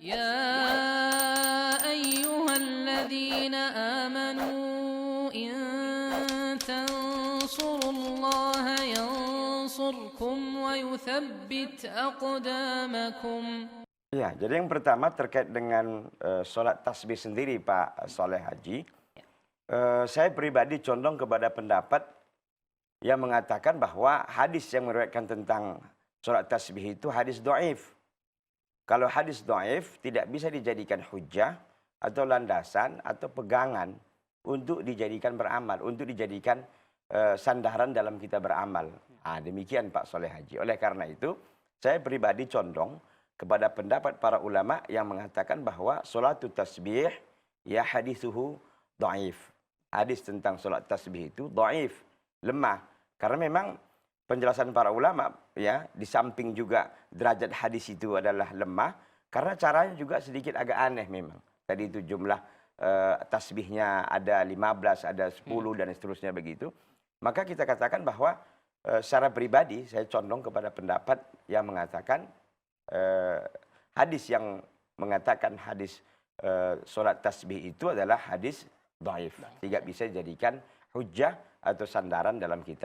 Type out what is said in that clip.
يا أيها الذين آمنوا إن تنصروا الله ينصركم ويثبت أقدامكم. Ya, jadi yang pertama terkait dengan sholat tasbih sendiri Pak Soleh Haji. Saya pribadi condong kepada pendapat yang mengatakan bahwa hadis yang meriwayatkan tentang sholat tasbih itu hadis dhaif. Kalau hadis dhaif tidak bisa dijadikan hujjah atau landasan atau pegangan untuk dijadikan beramal, untuk dijadikan sandaran dalam kita beramal. Demikian Pak Soleh Haji. Oleh karena itu, saya pribadi condong kepada pendapat para ulama yang mengatakan bahwa sholatut tasbih ya hadithuhu dhaif. Hadis tentang sholat tasbih itu dhaif, lemah. Karena memang penjelasan para ulama ya, di samping juga derajat hadis itu adalah lemah, karena caranya juga sedikit agak aneh memang. Tadi itu jumlah tasbihnya ada 15, ada 10 dan seterusnya begitu. Maka kita katakan bahwa secara pribadi saya condong kepada pendapat yang mengatakan hadis yang mengatakan hadis sholat tasbih itu adalah hadis dhaif. Tidak bisa dijadikan hujjah atau sandaran dalam kita